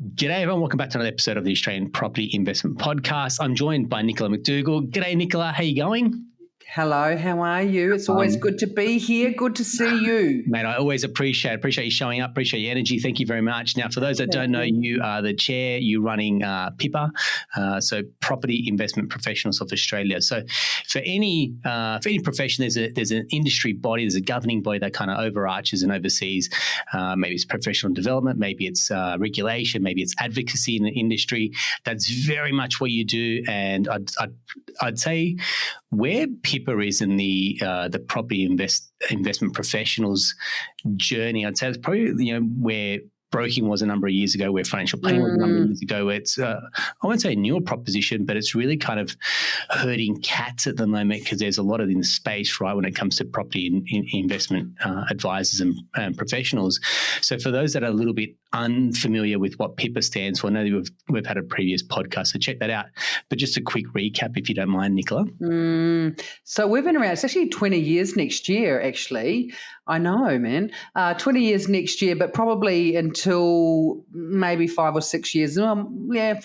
G'day everyone, welcome back to another episode of the Australian Property Investment Podcast. I'm joined by Nicola McDougall. G'day Nicola, how you going? Hello, how are you? It's always good to be here. Good to see you. Mate, I always appreciate you showing up, appreciate your energy. Thank you very much. Now, for those that don't know, you are the chair, you're running PIPA, so Property Investment Professionals of Australia. So for any profession, there's an industry body, there's a governing body that kind of overarches and oversees. Maybe it's professional development, maybe it's regulation, maybe it's advocacy in the industry. That's very much what you do. And I'd say where PIPA is in the property investment professionals journey, I'd say it's probably where broking was a number of years ago, where financial planning was a number of years ago. It's I won't say a newer proposition, but it's really kind of herding cats at the moment because there's a lot of in the space, right, when it comes to property investment advisors and professionals. So for those that are a little bit unfamiliar with what PIPA stands for, I know we've had a previous podcast, so check that out. But just a quick recap, if you don't mind, Nicola. So we've been around, it's actually 20 years next year, actually. I know, man. 20 years next year, but probably until maybe 5 or 6 years. 5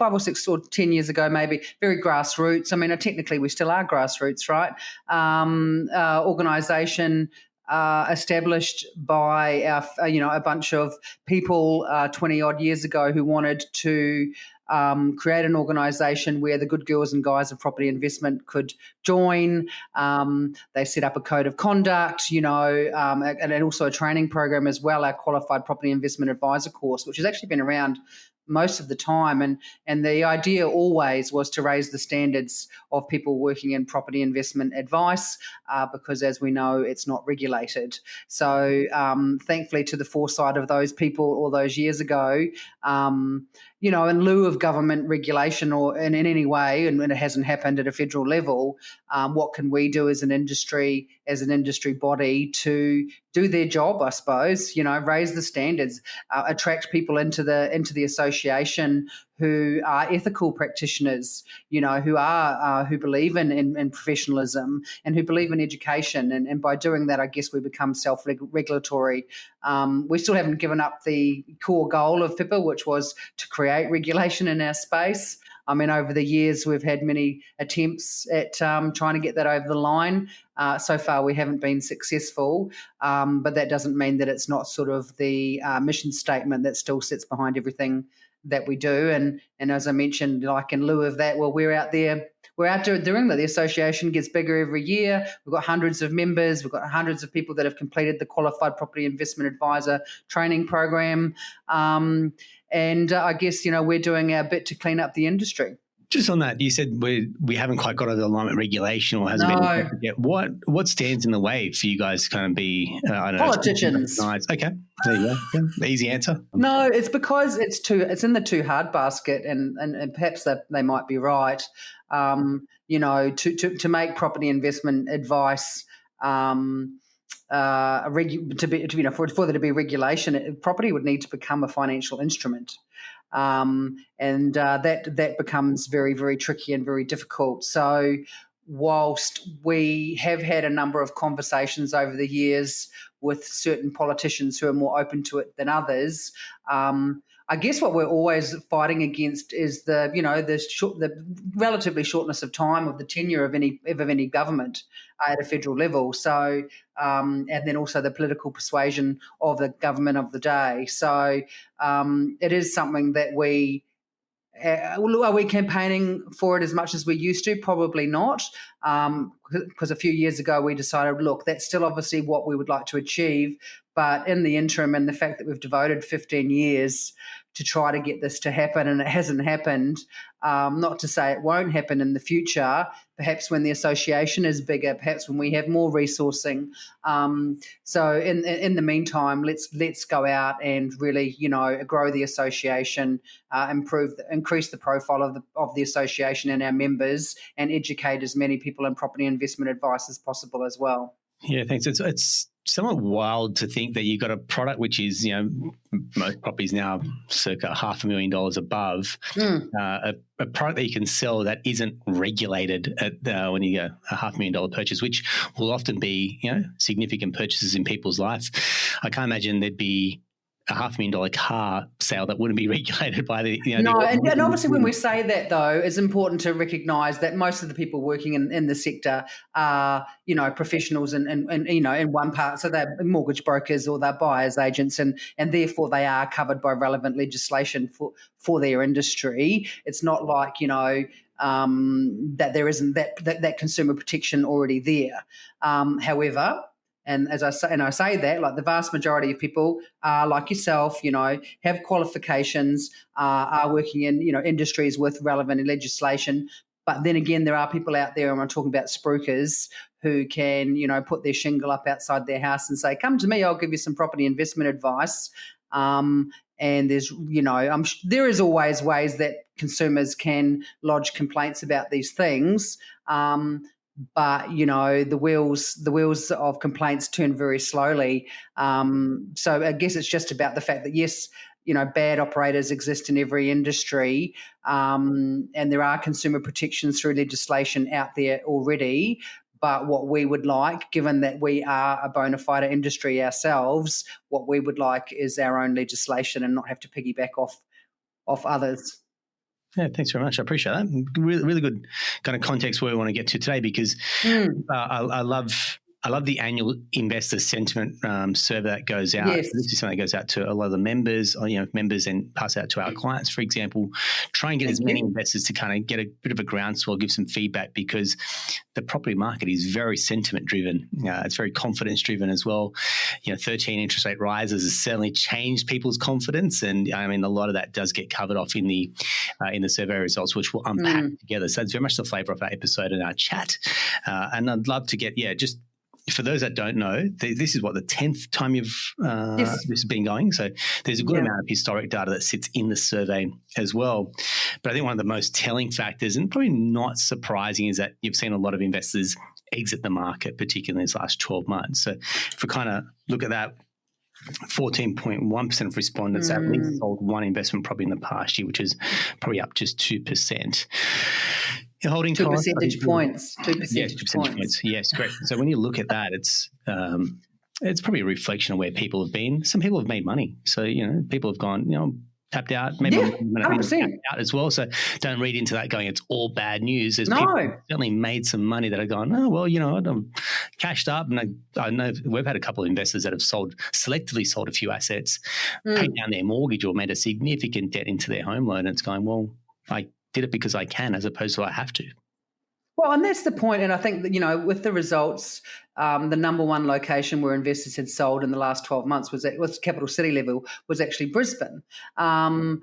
or 6 or 10 years ago, maybe. Very grassroots. I mean, technically we still are grassroots, right? Organisation established by a bunch of people 20 odd years ago who wanted to create an organisation where the good girls and guys of property investment could join. They set up a code of conduct, and also a training program as well, our Qualified Property Investment Advisor course, which has actually been around most of the time. And the idea always was to raise the standards of people working in property investment advice because, as we know, it's not regulated. So thankfully, to the foresight of those people all those years ago, in lieu of government regulation or in any way, and when it hasn't happened at a federal level, what can we do as an industry body to do their job, I suppose, raise the standards, attract people into the association who are ethical practitioners, who believe in professionalism and who believe in education. And by doing that, I guess we become self-regulatory. We still haven't given up the core goal of PIPA, which was to create regulation in our space. I mean, over the years, we've had many attempts at trying to get that over the line. So far, we haven't been successful, but that doesn't mean that it's not sort of the mission statement that still sits behind everything that we do. And as I mentioned, like in lieu of that, well, we're out there doing that. The association gets bigger every year. We've got hundreds of members. We've got hundreds of people that have completed the Qualified Property Investment Advisor training program. And I guess, we're doing our bit to clean up the industry. Just on that, you said we haven't quite got to the alignment regulation or hasn't been yet. What stands in the way for you guys to kind of be politicians? Nice. Okay, there you go. Yeah, easy answer. No, it's because it's in the too hard basket, and perhaps that they might be right. To make property investment advice for there to be regulation, property would need to become a financial instrument. That becomes very, very tricky and very difficult. So whilst we have had a number of conversations over the years with certain politicians who are more open to it than others, I guess what we're always fighting against is the relatively shortness of time of the tenure of any government at a federal level. So, and then also the political persuasion of the government of the day. So, it is something that are we campaigning for it as much as we used to? Probably not, because a few years ago we decided, look, that's still obviously what we would like to achieve, but in the interim, and the fact that we've devoted 15 years to try to get this to happen and it hasn't happened, not to say it won't happen in the future, perhaps when the association is bigger, perhaps when we have more resourcing. So in the meantime, let's go out and really, grow the association, increase the profile of the association and our members, and educate as many people in property investment advice as possible as well. Yeah, thanks. It's somewhat wild to think that you've got a product which is, most properties now circa $500,000 above, a product that you can sell that isn't regulated at when you get a $500,000 purchase, which will often be, significant purchases in people's lives. I can't imagine there'd be a $500,000 car sale that wouldn't be regulated by the No, and obviously when we say that, though, it's important to recognise that most of the people working in the sector are, professionals and in one part. So they're mortgage brokers or they're buyers agents, and therefore they are covered by relevant legislation for their industry. It's not like, that there isn't that consumer protection already there. However, and as I say that, like the vast majority of people are like yourself, have qualifications, are working in, industries with relevant legislation. But then again, there are people out there, and I'm talking about spruikers, who can, put their shingle up outside their house and say, come to me, I'll give you some property investment advice. And there's, there is always ways that consumers can lodge complaints about these things. But the wheels of complaints turn very slowly. So I guess it's just about the fact that yes, bad operators exist in every industry, and there are consumer protections through legislation out there already. But what we would like, given that we are a bona fide industry ourselves, what we would like is our own legislation and not have to piggyback off others. Yeah, thanks very much. I appreciate that. Really, really good kind of context where we want to get to today, because I love the annual investor sentiment survey that goes out. Yes. This is something that goes out to a lot of the members, members, and pass out to our clients, for example. Try and get as many investors to kind of get a bit of a groundswell, give some feedback, because the property market is very sentiment driven. It's very confidence driven as well. 13 interest rate rises has certainly changed people's confidence, and I mean a lot of that does get covered off in the survey results, which we'll unpack together. So it's very much the flavour of our episode and our chat. And I'd love to get just. For those that don't know, this is the 10th time this has been going. So there's a good amount of historic data that sits in the survey as well. But I think one of the most telling factors, and probably not surprising, is that you've seen a lot of investors exit the market, particularly in these last 12 months. So if we kind of look at that, 14.1% of respondents at least sold one investment property in the past year, which is probably up just 2%. Holding 2 percentage points. 2 percentage yes, 2 percentage points. Yes, great. So when you look at that, it's probably a reflection of where people have been. Some people have made money. So, people have gone, tapped out. Maybe 100%. Tapped out as well. So don't read into that going, it's all bad news. There's people who certainly made some money that are gone, oh, well, I'm cashed up. And I know we've had a couple of investors that have selectively sold a few assets, paid down their mortgage or made a significant debt into their home loan. And it's going, well, I did it because I can, as opposed to I have to. Well, and that's the point. And I think that, with the results, the number one location where investors had sold in the last 12 months was capital city level, was actually Brisbane. And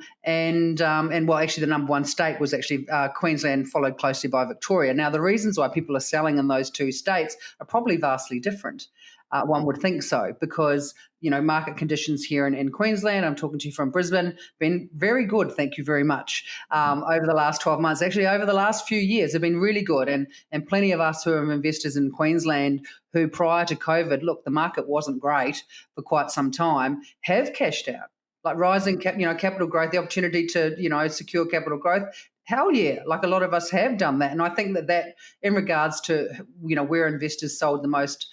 actually the number one state was actually Queensland, followed closely by Victoria. Now, the reasons why people are selling in those two states are probably vastly different. One would think so, because, market conditions here in Queensland, I'm talking to you from Brisbane, been very good, thank you very much, over the last 12 months. Actually, over the last few years have been really good. And plenty of us who are investors in Queensland who prior to COVID, look, the market wasn't great for quite some time, have cashed out. Like rising capital growth, the opportunity to, secure capital growth. Hell yeah, like a lot of us have done that. And I think that in regards to, where investors sold the most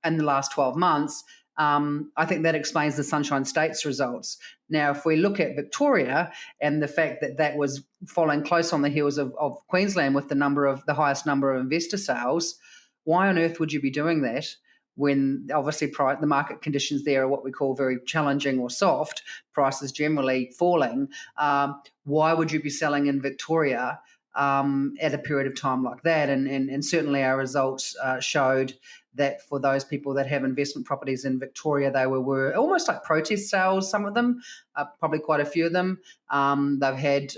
in the last 12 months, I think that explains the Sunshine State's results. Now, if we look at Victoria and the fact that was following close on the heels of Queensland with the highest number of investor sales, why on earth would you be doing that when obviously the market conditions there are what we call very challenging or soft, prices generally falling? Why would you be selling in Victoria at a period of time like that? And certainly our results showed that for those people that have investment properties in Victoria, they were almost like protest sales, some of them, probably quite a few of them. They've had,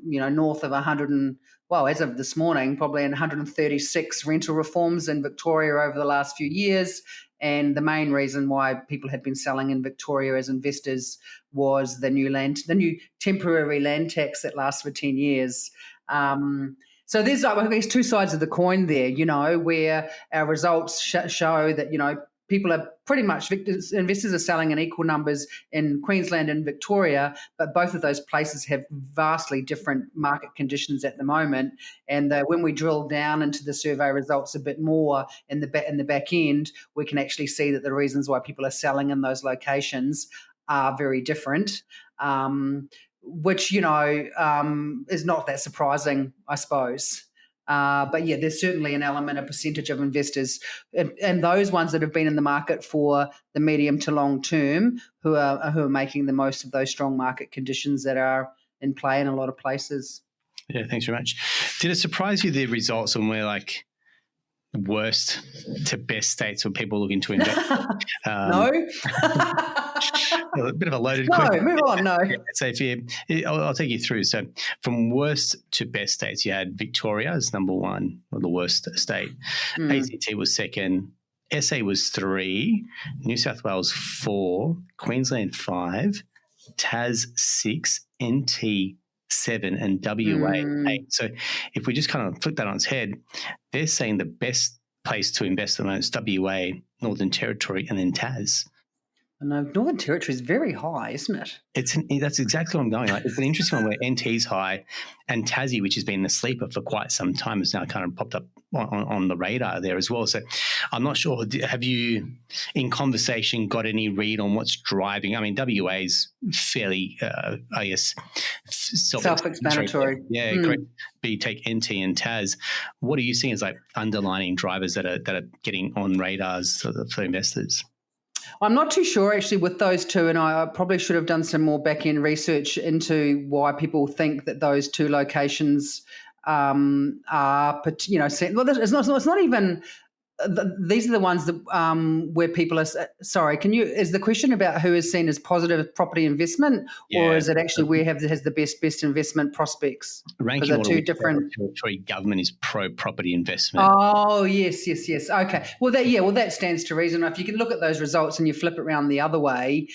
north of 100 as of this morning, probably 136 rental reforms in Victoria over the last few years. And the main reason why people had been selling in Victoria as investors was the new temporary land tax that lasts for 10 years. So there's, I guess, two sides of the coin there, where our results show that, people are pretty much, investors are selling in equal numbers in Queensland and Victoria, but both of those places have vastly different market conditions at the moment. And when we drill down into the survey results a bit more in the back end, we can actually see that the reasons why people are selling in those locations are very different, which, is not that surprising, I suppose. But yeah, there's certainly an element, a percentage of investors, and those ones that have been in the market for the medium to long term, who are making the most of those strong market conditions that are in play in a lot of places. Yeah, thanks very much. Did it surprise you, the results, when we're like worst to best states for people looking to invest? No. A bit of a loaded No, question. move on. No. Yeah, so I'll take you through. So from worst to best states, you had Victoria as number one, or the worst state. ACT was second. SA was 3. New South Wales 4. Queensland 5. Tas 6. NT 7 and WA 8. So if we just kind of flip that on its head, they're saying the best place to invest at the moment is WA, Northern Territory, and then Tas. No, Northern Territory is very high, isn't it? That's exactly what I'm going. Like, it's an interesting one where NT's high, and Tassie, which has been a sleeper for quite some time, has now kind of popped up on the radar there as well. So I'm not sure. Have you, in conversation, got any read on what's driving? I mean, WA's fairly, I guess, self-explanatory. Yeah, correct. But you take NT and Tas. What are you seeing as like underlining drivers that are getting on radars for investors? I'm not too sure actually with those two, and I probably should have done some more back-end research into why people think that those two locations are, well, it's not even. These are the ones that where people are. Sorry, is the question about who is seen as positive property investment, or is it actually where has the best investment prospects? Ranking order, two different. Territory government is pro property investment. Oh yes. Okay. Well, that stands to reason. If you can look at those results and you flip it around the other way,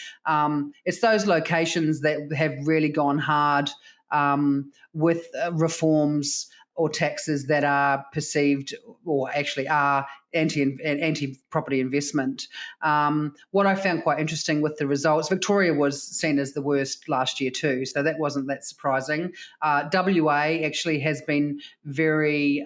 it's those locations that have really gone hard with reforms or taxes that are perceived or actually are anti-property investment. What I found quite interesting with the results, Victoria was seen as the worst last year too, so that wasn't that surprising. WA actually has been very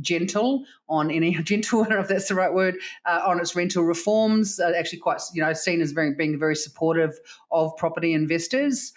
gentle on any gentle, I don't know if that's the right word, on its rental reforms. Actually, quite seen as being very supportive of property investors.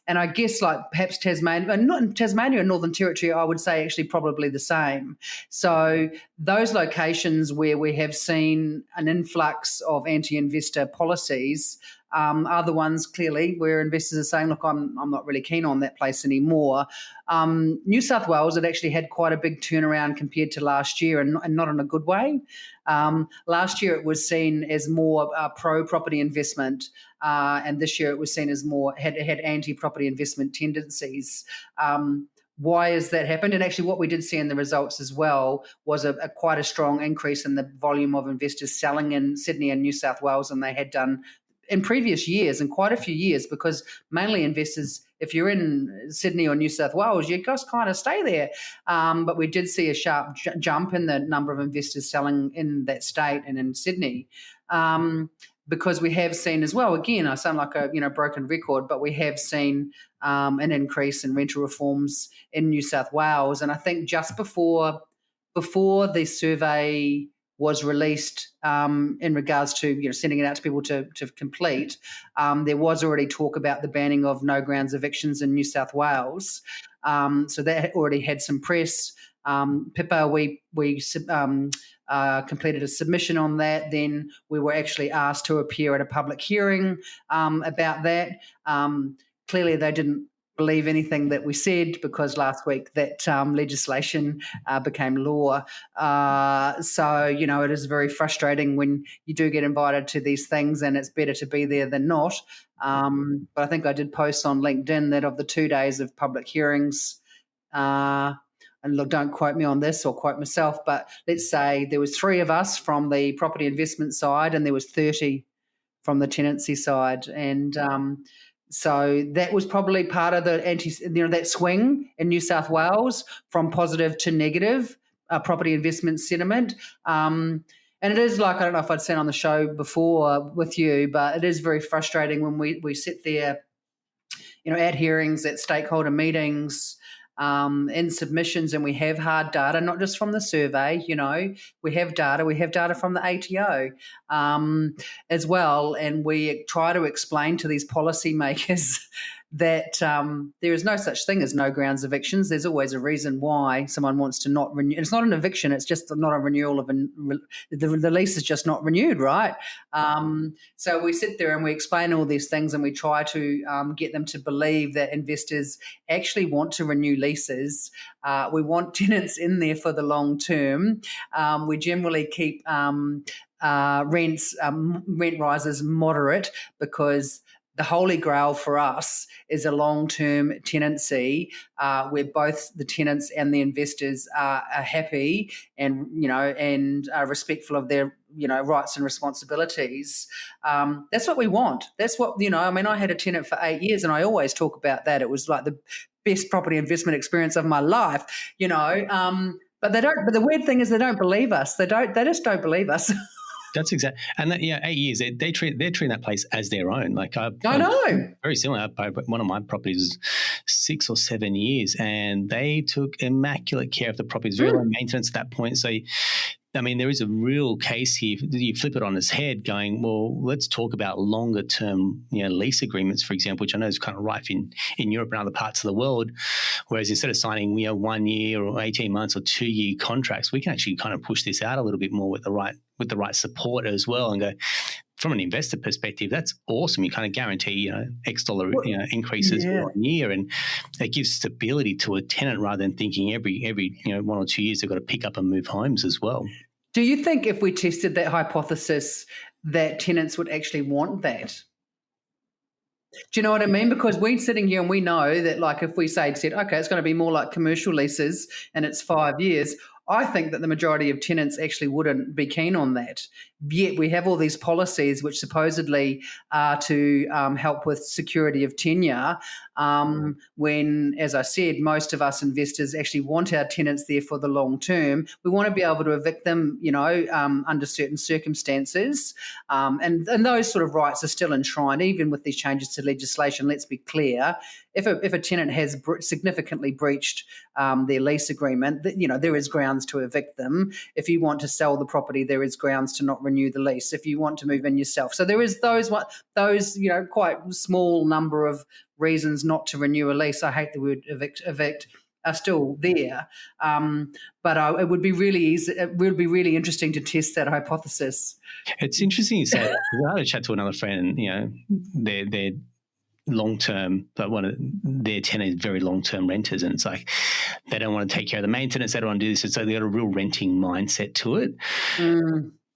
And I guess like perhaps Tasmania, not Tasmania and Northern Territory, I would say actually probably the same. So those locations where we have seen an influx of anti-investor policies are the ones clearly where investors are saying, look, I'm not really keen on that place anymore. New South Wales had actually had quite a big turnaround compared to last year, and not in a good way. Last year it was seen as more pro-property investment, and this year it was seen as more had anti-property investment tendencies. Why has that happened? And actually what we did see in the results as well was quite a strong increase in the volume of investors selling in Sydney and New South Wales than they had done in previous years, and quite a few years, because mainly investors, if you're in Sydney or New South Wales, you just kind of stay there. But we did see a sharp jump in the number of investors selling in that state and in Sydney. Because we have seen as well, again, I sound like a broken record, but we have seen an increase in rental reforms in New South Wales. And I think just before the survey was released in regards to sending it out to people to complete, there was already talk about the banning of no grounds evictions in New South Wales. So that already had some press. PIPA, we completed a submission on that. Then we were actually asked to appear at a public hearing about that. Clearly, they didn't believe anything that we said, because last week that legislation became law. So, it is very frustrating when you do get invited to these things, and it's better to be there than not. But I think I did post on LinkedIn that of the 2 days of public hearings, and look, don't quote me on this or quote myself, but let's say there was 3 of us from the property investment side and there was 30 from the tenancy side. And so that was probably part of the that swing in New South Wales from positive to negative property investment sentiment. And it is like, I don't know if I'd said on the show before with you, but it is very frustrating when we sit there, at hearings, at stakeholder meetings, in submissions, and we have hard data, not just from the survey. We have data. We have data from the ATO as well, and we try to explain to these policymakers that there is no such thing as no grounds evictions. There's always a reason why someone wants to not renew. It's not an eviction. It's just not a renewal of the lease is just not renewed, right? So we sit there and we explain all these things, and we try to get them to believe that investors actually want to renew leases. We want tenants in there for the long term. We generally keep rent rises moderate, because the holy grail for us is a long-term tenancy where both the tenants and the investors are happy and are respectful of their rights and responsibilities. That's what we want. That's what I had a tenant for 8 years, and I always talk about that. It was like the best property investment experience of my life. But they don't. But the weird thing is, they don't believe us. They just don't believe us. That's exactly, and 8 years. They're treating that place as their own. Like I know, very similar. One of my properties, 6 or 7 years, and they took immaculate care of the property. It's very low maintenance at that point. So, there is a real case here. You flip it on its head, going, well, let's talk about longer term, lease agreements, for example, which I know is kind of rife in Europe and other parts of the world. Whereas instead of signing, 1 year or 18 months or 2 year contracts, we can actually kind of push this out a little bit more with the right support as well, and go, from an investor perspective, that's awesome. You kind of guarantee, X dollar increases year on year, and it gives stability to a tenant rather than thinking every 1 or 2 years they've got to pick up and move homes as well. Do you think if we tested that hypothesis that tenants would actually want that? Do you know what I mean? Because we're sitting here and we know that, like, if we said, okay, it's going to be more like commercial leases and it's 5 years, I think that the majority of tenants actually wouldn't be keen on that. Yet we have all these policies which supposedly are to help with security of tenure, when, as I said, most of us investors actually want our tenants there for the long term. We want to be able to evict them, under certain circumstances. And those sort of rights are still enshrined, even with these changes to legislation. Let's be clear. If a tenant has significantly breached their lease agreement, there is grounds to evict them. If you want to sell the property, there is grounds to not renew the lease. If you want to move in yourself, so there is those quite small number of reasons not to renew a lease. I hate the word evict are still there, but it would be really easy. It would be really interesting to test that hypothesis. It's interesting you say that. I had a chat to another friend, and they're long-term, but one of their tenants is very long-term renters, and it's like they don't want to take care of the maintenance, they don't want to do this. It's like they got a real renting mindset to it.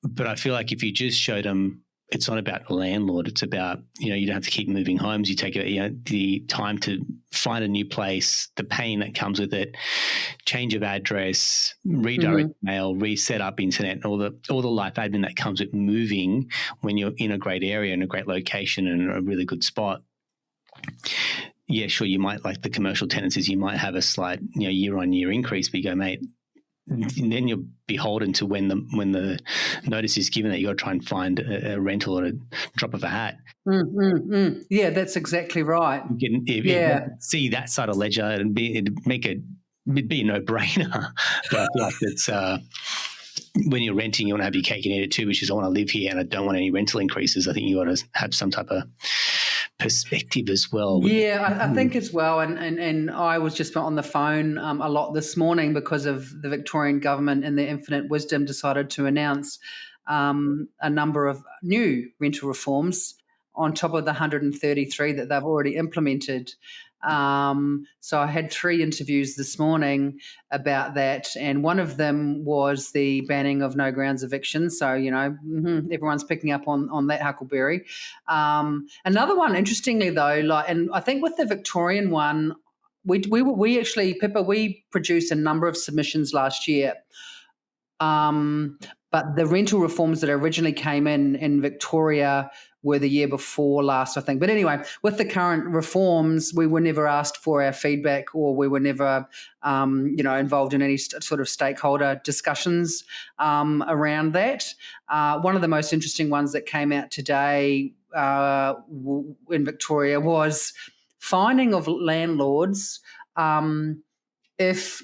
But I feel like if you just showed them, it's not about the landlord, it's about, you don't have to keep moving homes. You take the time to find a new place, the pain that comes with it, change of address, redirect mail, reset up internet, all the life admin that comes with moving when you're in a great area, in a great location and a really good spot. Yeah, sure, you might, like the commercial tenancies, you might have a slight year-on-year increase, but you go, mate, and then you're beholden to when the notice is given that you got to try and find a rental at a drop of a hat. Yeah, that's exactly right. You can see that side of ledger and it'd be a no-brainer. But I feel like it's when you're renting, you want to have your cake and eat it too, which is I want to live here and I don't want any rental increases. I think you got to have some type of perspective as well. Yeah, I think as well. And I was just on the phone a lot this morning because of the Victorian government and their infinite wisdom decided to announce a number of new rental reforms on top of the 133 that they've already implemented. So I had 3 interviews this morning about that, and one of them was the banning of no grounds evictions. So, everyone's picking up on that huckleberry. Another one, interestingly though, and I think with the Victorian one, we actually, PIPA, we produced a number of submissions last year. But the rental reforms that originally came in Victoria were the year before last, I think. But anyway, with the current reforms, we were never asked for our feedback, or we were never, involved in any sort of stakeholder discussions around that. One of the most interesting ones that came out today in Victoria was finding of landlords if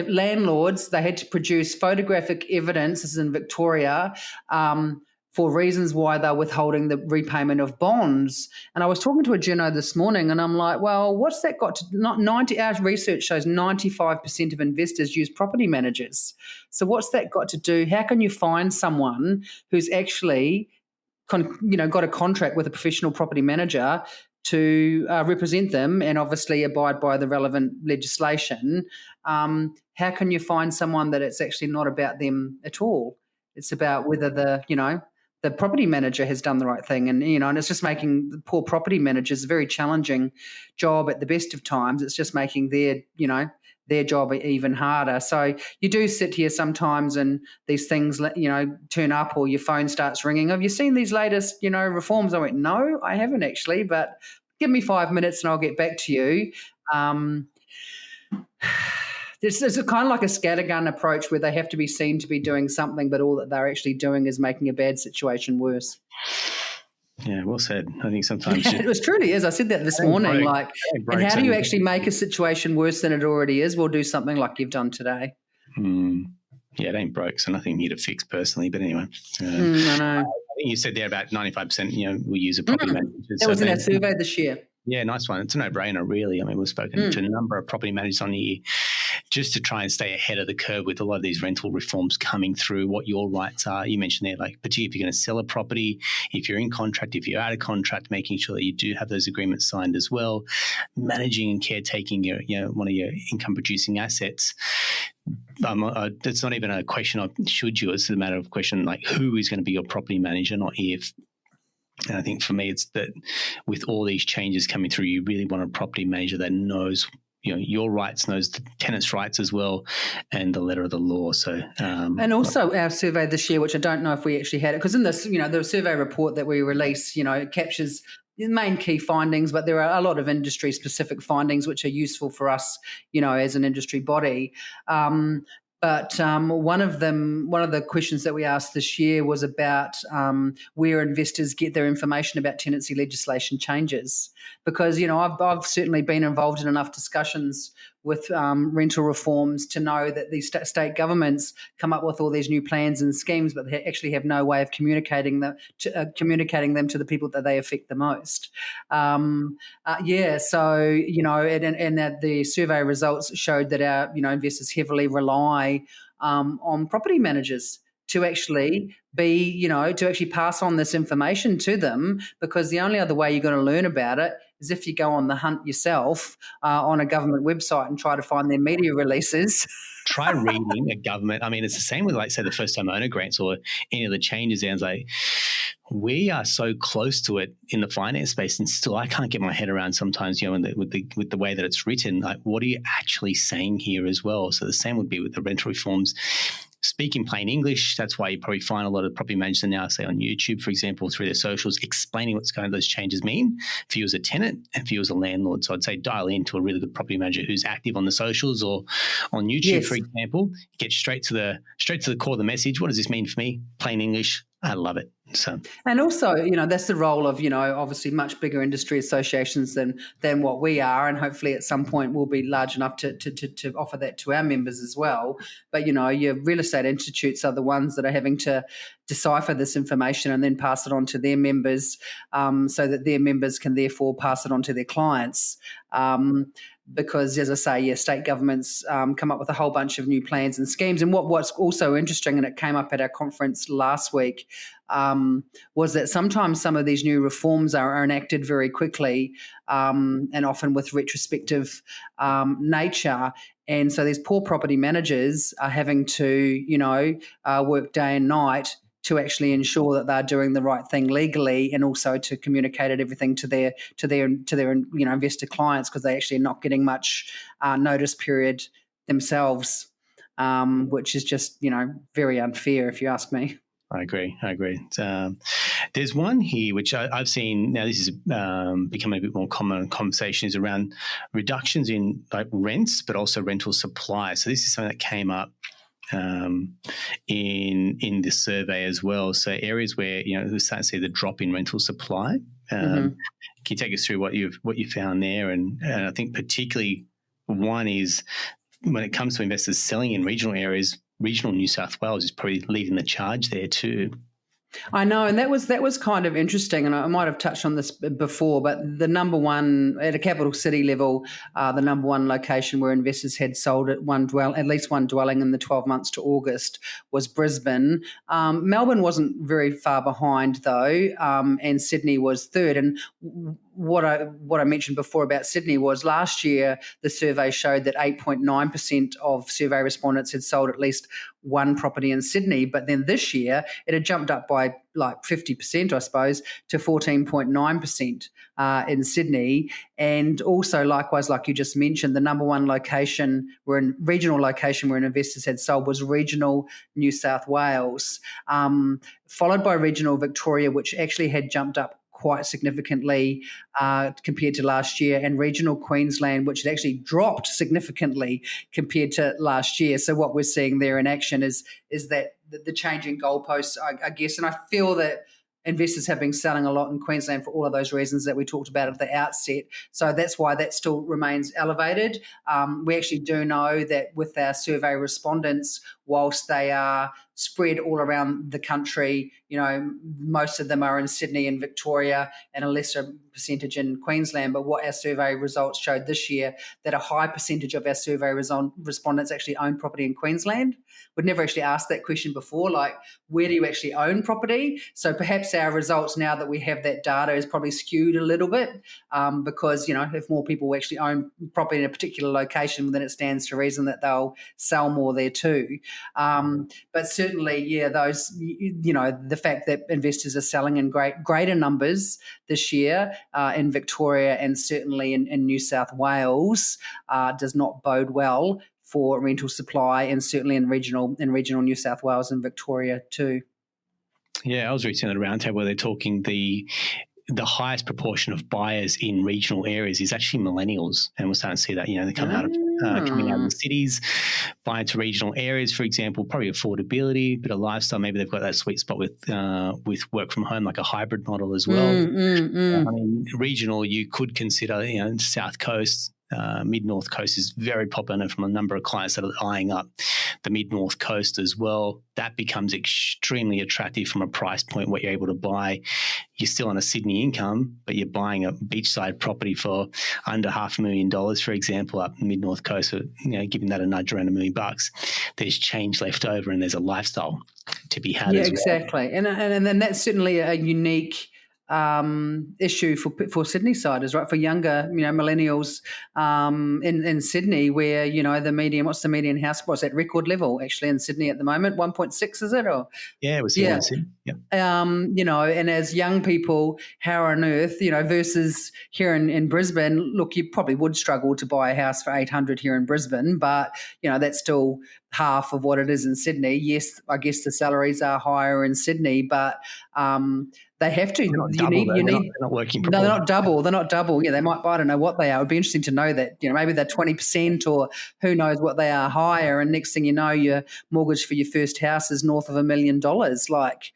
landlords, they had to produce photographic evidence, this is in Victoria, for reasons why they're withholding the repayment of bonds. And I was talking to a journo this morning, and I'm like, well, what's that got to? Our research shows 95% of investors use property managers. So what's that got to do? How can you find someone who's actually got a contract with a professional property manager to represent them and obviously abide by the relevant legislation? How can you find someone that it's actually not about them at all? It's about whether the property manager has done the right thing, and it's just making the poor property managers a very challenging job at the best of times. It's just making their job even harder. So you do sit here sometimes and these things, turn up, or your phone starts ringing. Have you seen these latest, reforms? I went, no, I haven't actually, but give me 5 minutes and I'll get back to you. This is kind of like a scattergun approach where they have to be seen to be doing something, but all that they're actually doing is making a bad situation worse. Yeah, well said. I think sometimes it was truly is. I said that this morning. And how do you actually make a situation worse than it already is? We'll do something like you've done today. Yeah, it ain't broke, so nothing here to fix personally. But anyway, I know. I think you said there about 95%. We use a property manager. That was in our survey this year. Yeah, nice one. It's a no-brainer, really. I mean, we've spoken to a number of property managers on the year just to try and stay ahead of the curve with a lot of these rental reforms coming through, what your rights are. You mentioned there, particularly if you're going to sell a property, if you're in contract, if you're out of contract, making sure that you do have those agreements signed as well, managing and caretaking one of your income-producing assets. It's not even a question of should you, it's a matter of question who is going to be your property manager, not if. And I think for me, it's that with all these changes coming through, you really want a property manager that knows your rights, knows the tenant's rights as well, and the letter of the law. So, and also our survey this year, which I don't know if we actually had it, because in this, the survey report that we release, it captures the main key findings, but there are a lot of industry-specific findings which are useful for us, as an industry body. But one of the questions that we asked this year was about where investors get their information about tenancy legislation changes. Because, I've certainly been involved in enough discussions with rental reforms to know that these state governments come up with all these new plans and schemes, but they actually have no way of communicating them to the people that they affect the most. And that the survey results showed that our investors heavily rely on property managers to actually pass on this information to them, because the only other way you're going to learn about it is if you go on the hunt yourself on a government website and try to find their media releases. Try reading a government. I mean, it's the same with, say, the first-time owner grants or any of the changes. And we are so close to it in the finance space, and still I can't get my head around sometimes, with the way that it's written. What are you actually saying here as well? So the same would be with the rental reforms. Speak in plain English. That's why you probably find a lot of property managers now, say on YouTube, for example, through their socials, explaining what's going those changes mean for you as a tenant and for you as a landlord. So I'd say dial into a really good property manager who's active on the socials or on YouTube, yes, for example. Get straight to the core of the message. What does this mean for me? Plain English. I love it. So, and also, that's the role of, obviously much bigger industry associations than what we are, and hopefully at some point we'll be large enough to offer that to our members as well. But your real estate institutes are the ones that are having to decipher this information and then pass it on to their members, so that their members can therefore pass it on to their clients. Because, as I say, state governments come up with a whole bunch of new plans and schemes. And what's also interesting, and it came up at our conference last week, was that sometimes some of these new reforms are enacted very quickly, and often with retrospective nature. And so these poor property managers are having to, work day and night to actually ensure that they're doing the right thing legally, and also to communicate everything to their investor clients, because they actually are not getting much notice period themselves, which is just very unfair, if you ask me. I agree. There's one here which I've seen now. This is becoming a bit more common conversations around reductions in rents, but also rental supply. So this is something that came up in this survey as well. So areas where we're starting to see the drop in rental supply. Can you take us through what you found there? And I think particularly One is when it comes to investors selling in regional areas, regional New South Wales is probably leading the charge there too. I know, and that was kind of interesting, and I might have touched on this before, but the number one at a capital city level, the number one location where investors had sold at least one dwelling in the 12 months to August was Brisbane. Melbourne wasn't very far behind though, and Sydney was third. And what I mentioned before about Sydney was last year the survey showed that 8.9% of survey respondents had sold at least one property in Sydney, but then this year it had jumped up by like 50%, I suppose, to 14.9% in Sydney. And also, likewise, like you just mentioned, the number one regional location where investors had sold was regional New South Wales, followed by regional Victoria, which actually had jumped up quite significantly compared to last year, and regional Queensland, which had actually dropped significantly compared to last year. So what we're seeing there in action is that the changing goalposts, I guess, and I feel that investors have been selling a lot in Queensland for all of those reasons that we talked about at the outset. So that's why that still remains elevated. We actually do know that with our survey respondents, whilst they are spread all around the country, most of them are in Sydney and Victoria and a lesser percentage in Queensland. But what our survey results showed this year, that a high percentage of our survey respondents actually own property in Queensland. We'd never actually asked that question before, like, where do you actually own property? So perhaps our results now that we have that data is probably skewed a little bit because, if more people actually own property in a particular location, then it stands to reason that they'll sell more there too. But certainly, the fact that investors are selling in greater numbers this year in Victoria and certainly in New South Wales does not bode well for rental supply, and certainly in regional New South Wales and Victoria too. Yeah, I was recently at a roundtable where they're talking the highest proportion of buyers in regional areas is actually millennials, and we're starting to see that. They're coming out of the cities, buying to regional areas, for example, probably affordability, bit of lifestyle. Maybe they've got that sweet spot with work from home, like a hybrid model as well. I mean, regional, you could consider, South Coast. Mid-North Coast is very popular from a number of clients that are eyeing up the Mid-North Coast as well. That becomes extremely attractive from a price point, what you're able to buy. You're still on a Sydney income, but you're buying a beachside property for under $500,000, for example, up the Mid-North Coast, giving that a nudge around $1 million. There's change left over and there's a lifestyle to be had as well. Yeah, exactly. And then that's certainly a unique issue for Sydney siders, right? For younger, millennials in Sydney, where what's the median house price at record level actually in Sydney at the moment? 1.6, is it? Or yeah, we're seeing Sydney. Yeah. And as young people, how on earth, versus here in Brisbane, look, you probably would struggle to buy a house for $800 here in Brisbane, but that's still half of what it is in Sydney. Yes, I guess the salaries are higher in Sydney, but they have to. They're not working. No, they're not double. They're not double. Yeah, they might. I don't know what they are. It would be interesting to know that. Maybe they're 20%, or who knows what they are higher. And next thing you know, your mortgage for your first house is north of $1 million. Like,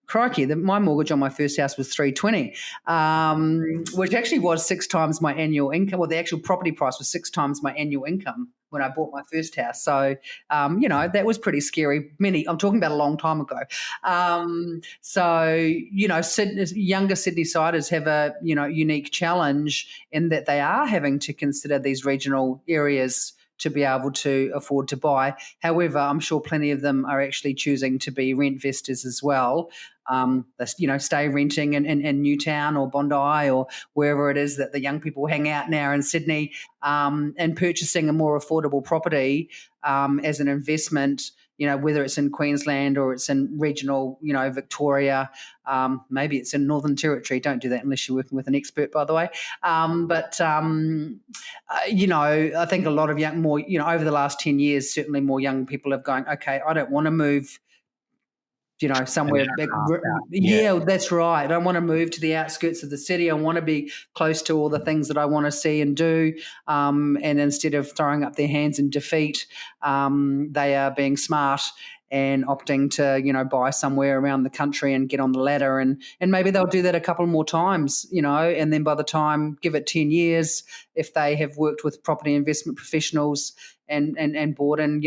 crikey! My mortgage on my first house was $320,000, which actually was 6 times my annual income. Well, the actual property price was 6 times my annual income when I bought my first house. So, that was pretty scary. I'm talking about a long time ago. Younger Sydney siders have a, unique challenge in that they are having to consider these regional areas to be able to afford to buy. However, I'm sure plenty of them are actually choosing to be rent investors as well. Stay renting in Newtown or Bondi or wherever it is that the young people hang out now in Sydney, and purchasing a more affordable property as an investment, whether it's in Queensland or it's in regional, Victoria, maybe it's in Northern Territory. Don't do that unless you're working with an expert, by the way. I think a lot of over the last 10 years, certainly more young people have gone, okay, I don't want to move somewhere. Yeah, that's right. I don't want to move to the outskirts of the city. I want to be close to all the things that I want to see and do. And instead of throwing up their hands in defeat, they are being smart and opting to, buy somewhere around the country and get on the ladder. And maybe they'll do that a couple more times, and then by the time, give it 10 years, if they have worked with property investment professionals and bought in,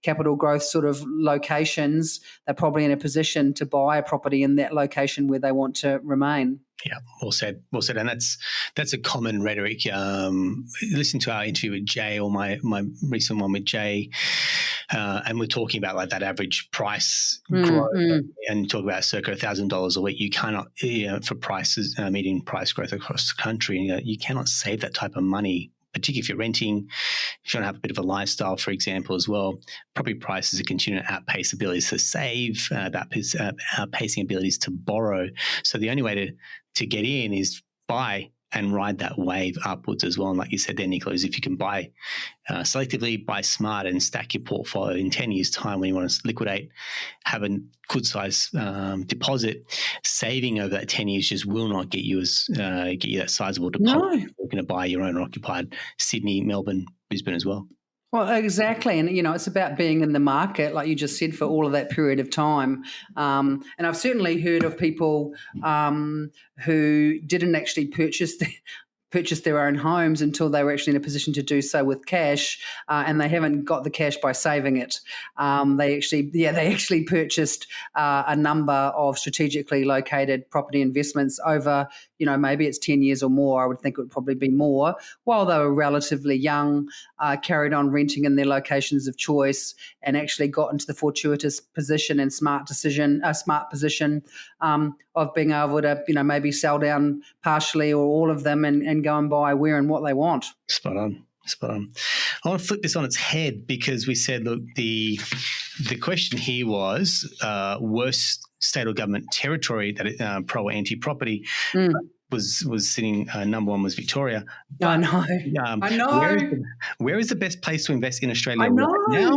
capital growth sort of locations, they're probably in a position to buy a property in that location where they want to remain. Yeah, well said. And that's a common rhetoric. Listen to our interview with Jay, or my recent one with Jay, and we're talking about like that average price growth, and talk about circa $1,000 a week. You cannot, for prices, median price growth across the country, you cannot save that type of money. Particularly if you're renting, if you want to have a bit of a lifestyle, for example, as well, property prices are continuing to outpace abilities to save, outpacing abilities to borrow. So the only way to get in is buy and ride that wave upwards as well. And like you said there, Nicola, is if you can buy selectively, buy smart, and stack your portfolio in 10 years' time when you want to liquidate, have a good size deposit, saving over that 10 years just will not get you that sizable deposit. No. You're going to buy your own occupied Sydney, Melbourne, Brisbane as well. Well, exactly. And, it's about being in the market, like you just said, for all of that period of time. And I've certainly heard of people who didn't actually purchase their own homes until they were actually in a position to do so with cash, and they haven't got the cash by saving it. They actually purchased a number of strategically located property investments over, maybe it's 10 years or more. I would think it would probably be more. While they were relatively young, carried on renting in their locations of choice, and actually got into the fortuitous position and smart position of being able to, maybe sell down partially or all of them and go and buy where and what they want. Spot on. I want to flip this on its head, because we said, look, the question here was worst state or government territory that pro or anti-property was sitting. Number one was Victoria. I know. I know. Where is the best place to invest in Australia right now?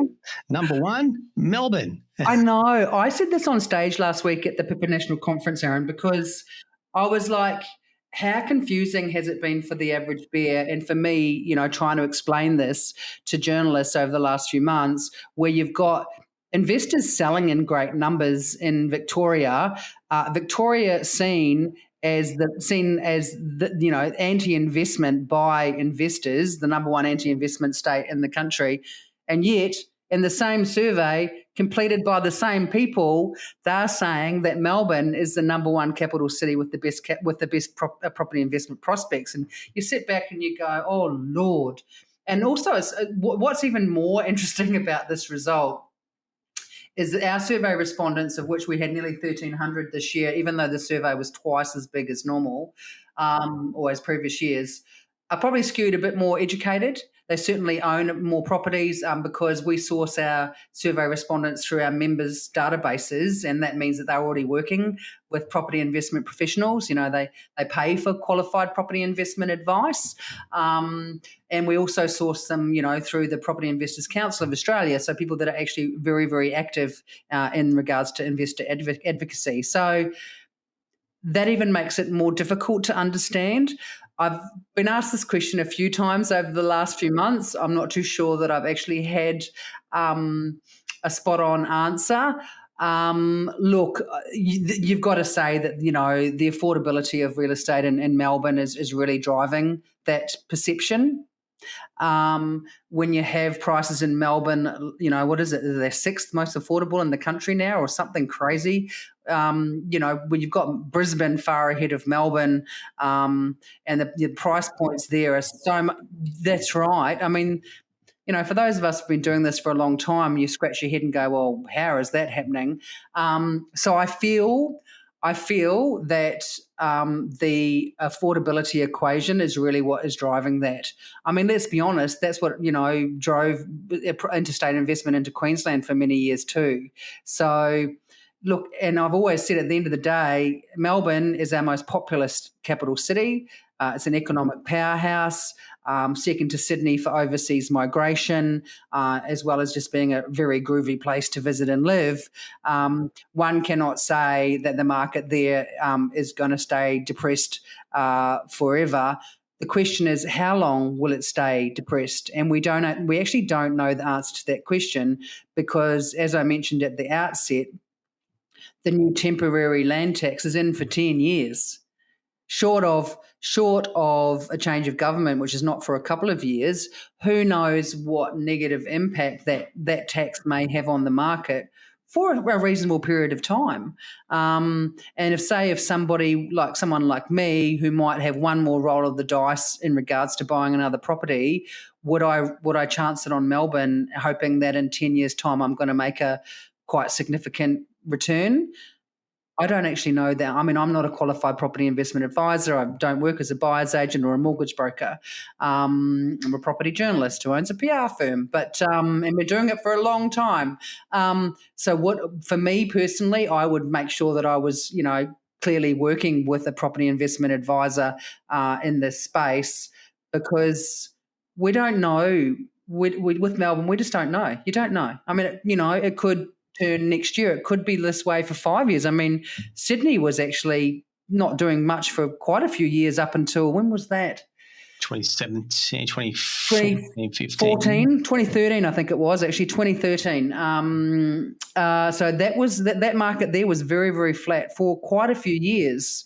Number one, Melbourne. I know. I said this on stage last week at the PIPA National Conference, Aaron, because I was like, how confusing has it been for the average bear, and for me, trying to explain this to journalists over the last few months, where you've got investors selling in great numbers in Victoria. Victoria seen as the anti-investment by investors, the number one anti-investment state in the country, and yet in the same survey completed by the same people, they're saying that Melbourne is the number one capital city with the best property investment prospects. And you sit back and you go, oh Lord! And also, what's even more interesting about this result is that our survey respondents, of which we had nearly 1,300 this year, even though the survey was twice as big as normal or as previous years, are probably skewed a bit more educated. They certainly own more properties because we source our survey respondents through our members' databases, and that means that they're already working with property investment professionals. They pay for qualified property investment advice, and we also source them, through the Property Investors Council of Australia, so people that are actually very, very active in regards to investor advocacy. So that even makes it more difficult to understand. I've been asked this question a few times over the last few months. I'm not too sure that I've actually had a spot-on answer. Look, you've got to say that, the affordability of real estate in Melbourne is really driving that perception. When you have prices in Melbourne, what is it? They're sixth most affordable in the country now, or something crazy. When you've got Brisbane far ahead of Melbourne, and the price points there are so much. That's right. I mean, for those of us who've been doing this for a long time, you scratch your head and go, well, how is that happening? So I feel that the affordability equation is really what is driving that. I mean, let's be honest, that's what, drove interstate investment into Queensland for many years too. So look, and I've always said at the end of the day, Melbourne is our most populous capital city. It's an economic powerhouse, second to Sydney for overseas migration, as well as just being a very groovy place to visit and live. One cannot say that the market there is going to stay depressed forever. the question is, how long will it stay depressed? And we actually don't know the answer to that question because, as I mentioned at the outset, the new temporary land tax is in for 10 years. Short of a change of government, which is not for a couple of years, who knows what negative impact that tax may have on the market for a reasonable period of time. And if someone like me, who might have one more roll of the dice in regards to buying another property, would I chance it on Melbourne, hoping that in 10 years' time I'm going to make a quite significant return? I don't actually know that. I mean, I'm not a qualified property investment advisor. I don't work as a buyer's agent or a mortgage broker. I'm a property journalist who owns a PR firm, and we're doing it for a long time. For me personally, I would make sure that I was, clearly working with a property investment advisor in this space, because we don't know. With Melbourne, we just don't know. You don't know. I mean, it could turn next year. It could be this way for 5 years. I mean, Sydney was actually not doing much for quite a few years up until, when was that? 2017, 2014, 15. 2013, I think it was, actually 2013. So that market there was very, very flat for quite a few years.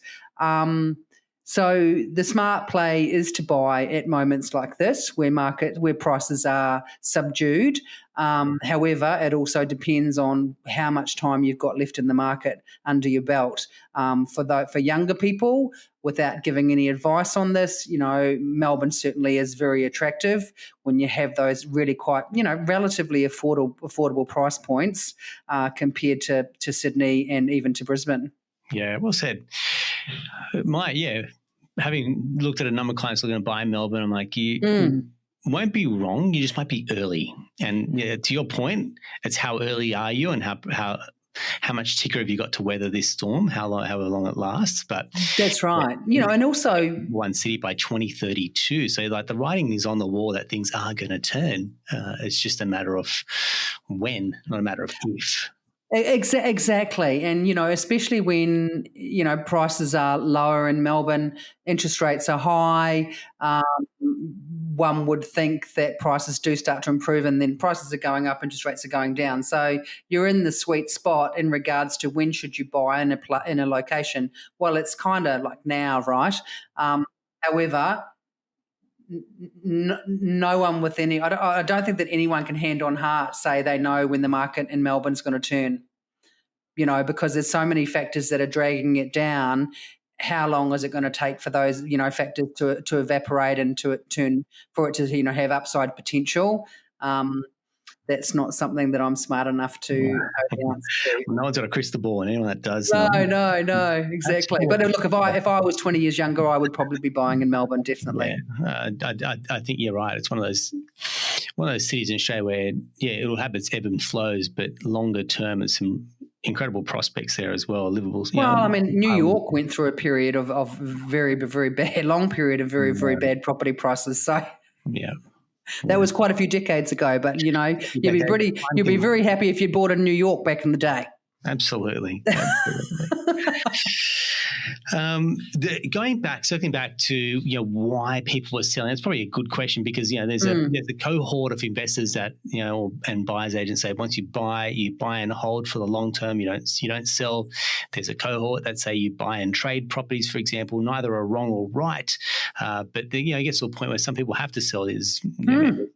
So the smart play is to buy at moments like this where prices are subdued. However, it also depends on how much time you've got left in the market under your belt. For younger people, without giving any advice on this, Melbourne certainly is very attractive when you have those really quite, relatively affordable price points compared to Sydney and even to Brisbane. Yeah, well said. Having looked at a number of clients looking to buy in Melbourne, I'm like, you won't be wrong. You just might be early. And to your point, it's how early are you and how much ticker have you got to weather this storm, however long it lasts. But that's right. And also one city by 2032. So like the writing is on the wall that things are going to turn. It's just a matter of when, not a matter of if. Exactly. And, especially when, prices are lower in Melbourne, interest rates are high, one would think that prices do start to improve, and then prices are going up, interest rates are going down. So you're in the sweet spot in regards to when should you buy in a location. Well, it's kind of like now, right? However, no one with any. I don't think that anyone can hand on heart say they know when the market in Melbourne is going to turn. Because there's so many factors that are dragging it down. How long is it going to take for those, factors to evaporate and for it to, have upside potential? That's not something that I'm smart enough to know the answer to. No one's got a crystal ball, and anyone that does. No, exactly. But look, if I was 20 years younger, I would probably be buying in Melbourne, definitely. Yeah, I think you're right. It's one of those cities in Australia where, it'll have its ebb and flows, but longer term, it's some incredible prospects there as well. Livable. I mean, New York went through a period of very, very bad, long period of very, very bad property prices. So yeah. That was quite a few decades ago, but you'd be very happy if you bought in New York back in the day. Absolutely. Circling back to why people are selling. It's probably a good question because there's a cohort of investors that and buyers agents say once you buy and hold for the long term. You don't sell. There's a cohort that say you buy and trade properties, for example. Neither are wrong or right, but it gets to a point where some people have to sell. There's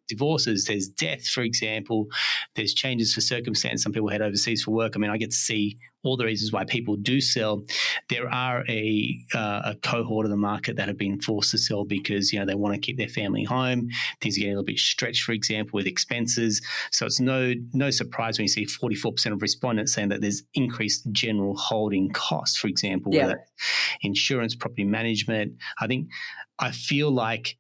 divorces, there's death, for example. There's changes for circumstance. Some people head overseas for work. I mean, I get to see all the reasons why people do sell. There are a cohort of the market that have been forced to sell because they want to keep their family home. Things are getting a little bit stretched, for example, with expenses. So it's no surprise when you see 44% of respondents saying that there's increased general holding costs, for example, whether that's insurance, property management. I feel like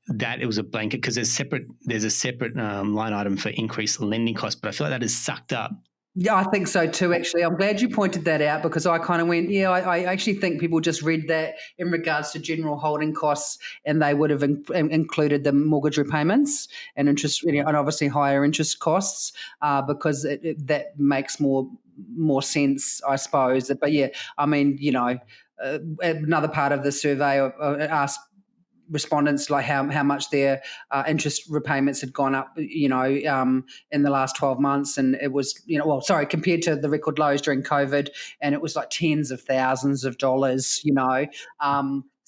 that it was a blanket because there's a separate line item for increased lending costs, but I feel like that is sucked up. Yeah, I think so too, actually. I'm glad you pointed that out because I kind of went, I actually think people just read that in regards to general holding costs and they would have included the mortgage repayments and interest, and obviously higher interest costs because that makes more sense, I suppose. But I mean, another part of the survey asked respondents, like how much their interest repayments had gone up, in the last 12 months. And it was, compared to the record lows during COVID, and it was like tens of thousands of dollars,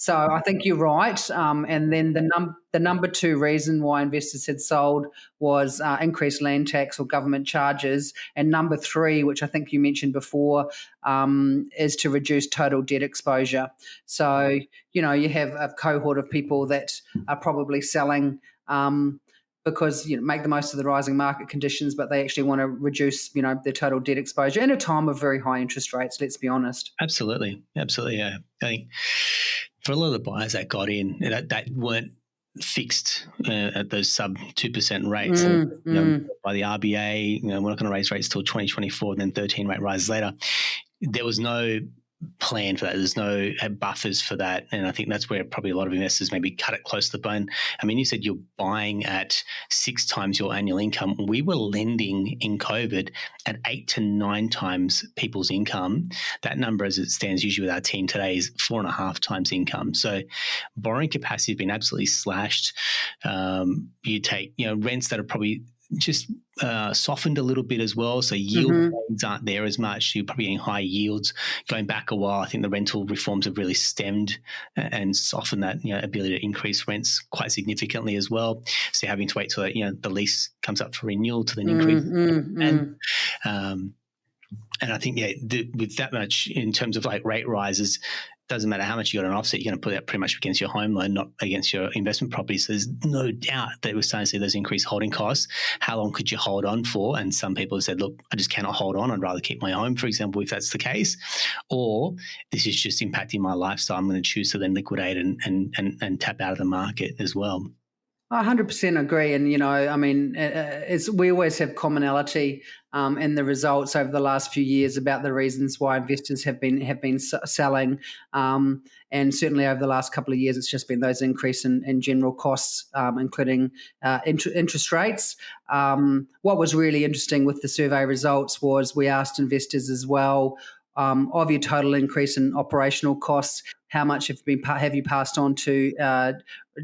So I think you're right. And then the number two reason why investors had sold was increased land tax or government charges. And number three, which I think you mentioned before, is to reduce total debt exposure. So, you have a cohort of people that are probably selling because make the most of the rising market conditions, but they actually want to reduce their total debt exposure in a time of very high interest rates. Let's be honest. Absolutely. Yeah. I think for a lot of the buyers that got in that weren't fixed at those sub 2% rates by the RBA, we're not going to raise rates till 2024, then 13 rate rises later. There was no plan for that. There's no buffers for that. And I think that's where probably a lot of investors maybe cut it close to the bone. I mean, you said you're buying at 6 times your annual income. We were lending in COVID at 8 to 9 times people's income. That number as it stands usually with our team today is 4.5 times income. So borrowing capacity has been absolutely slashed. You take, rents that are probably just softened a little bit as well. So yield rates aren't there as much. You're probably getting high yields. Going back a while, I think the rental reforms have really stemmed and softened that ability to increase rents quite significantly as well. So you're having to wait till the lease comes up for renewal to then increase. And I think with that much in terms of like rate rises, doesn't matter how much you got an offset, you're going to put that pretty much against your home loan, not against your investment property. So there's no doubt that we're starting to see those increased holding costs. How long could you hold on for? And some people have said, look, I just cannot hold on. I'd rather keep my home, for example, if that's the case. Or this is just impacting my lifestyle. I'm going to choose to then liquidate and tap out of the market as well. I 100% agree. And, we always have commonality in the results over the last few years about the reasons why investors have been selling. And certainly over the last couple of years, it's just been those increase in general costs, including interest rates. What was really interesting with the survey results was we asked investors as well, of your total increase in operational costs, how much have you passed on to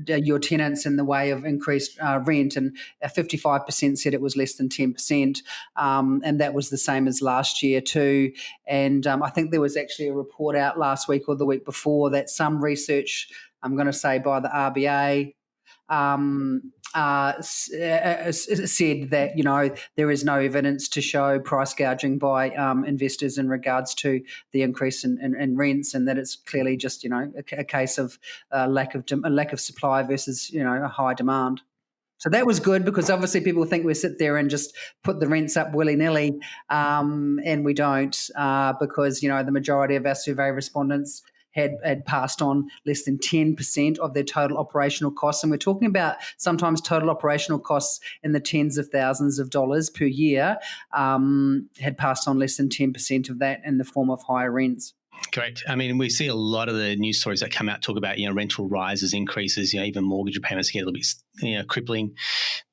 your tenants in the way of increased rent? And 55% said it was less than 10%, and that was the same as last year too. And I think there was actually a report out last week or the week before that some research, I'm going to say by the RBA, said that there is no evidence to show price gouging by investors in regards to the increase in rents, and that it's clearly just a case of lack of supply versus a high demand. So that was good, because obviously people think we sit there and just put the rents up willy-nilly, and we don't, because the majority of our survey respondents had passed on less than 10% of their total operational costs. And we're talking about sometimes total operational costs in the tens of thousands of dollars per year, had passed on less than 10% of that in the form of higher rents. Correct. I mean, we see a lot of the news stories that come out talk about, rental rises, increases, even mortgage repayments get a little bit, crippling.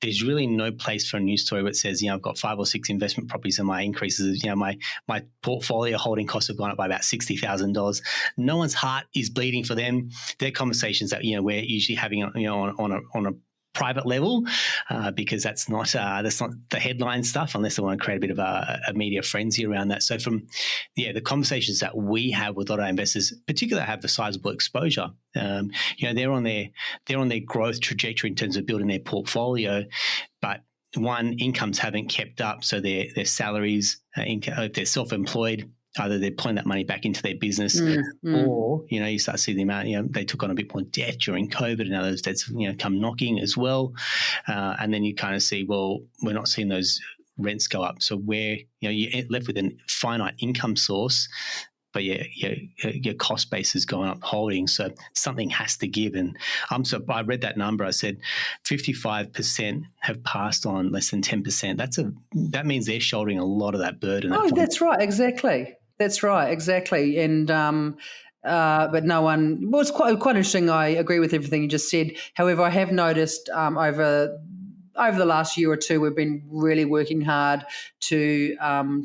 There's really no place for a news story that says, I've got 5 or 6 investment properties and my increases, my portfolio holding costs have gone up by about $60,000. No one's heart is bleeding for them. They're conversations that, we're usually having, on a private level, because that's not the headline stuff, unless they want to create a bit of a media frenzy around that. So from the conversations that we have with a lot of our investors, particularly that have the sizable exposure, they're on their growth trajectory in terms of building their portfolio, but one, incomes haven't kept up, so their salaries, if they're self-employed, either they're pulling that money back into their business, or you start seeing the amount. They took on a bit more debt during COVID, and now those debts come knocking as well. And then you kind of see, well, we're not seeing those rents go up, so where you're left with a finite income source, but your cost base is going up holding, so something has to give. And I read that number. I said 55% have passed on less than 10%. That means they're shouldering a lot of that burden. Oh, that's right, exactly. That's right, exactly. And but no one. Well, it's quite interesting. I agree with everything you just said. However, I have noticed over over the last year or two, we've been really working hard to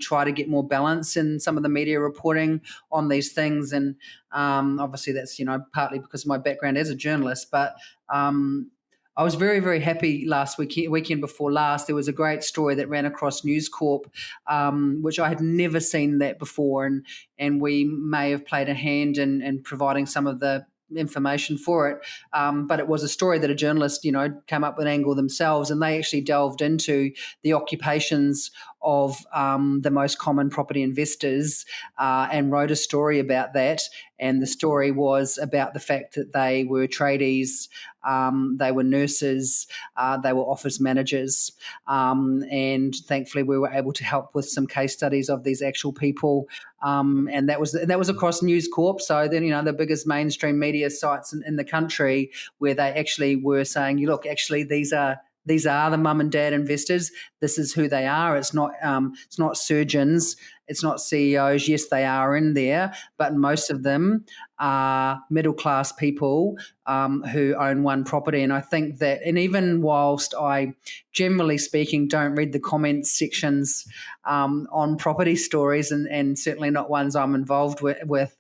try to get more balance in some of the media reporting on these things. And obviously that's, partly because of my background as a journalist, but I was very, very happy last weekend before last. There was a great story that ran across News Corp, which I had never seen that before, and we may have played a hand in providing some of the information for it. But it was a story that a journalist, came up with an angle themselves, and they actually delved into the occupations of the most common property investors and wrote a story about that. And the story was about the fact that they were tradies, they were nurses, they were office managers, and thankfully we were able to help with some case studies of these actual people. And that was across News Corp. So then, the biggest mainstream media sites in the country, where they actually were saying, look, actually these are the mum and dad investors. This is who they are. It's not surgeons. It's not CEOs. Yes, they are in there, but most of them are middle-class people who own one property. And I think that, and even whilst I, generally speaking, don't read the comments sections on property stories, and certainly not ones I'm involved with,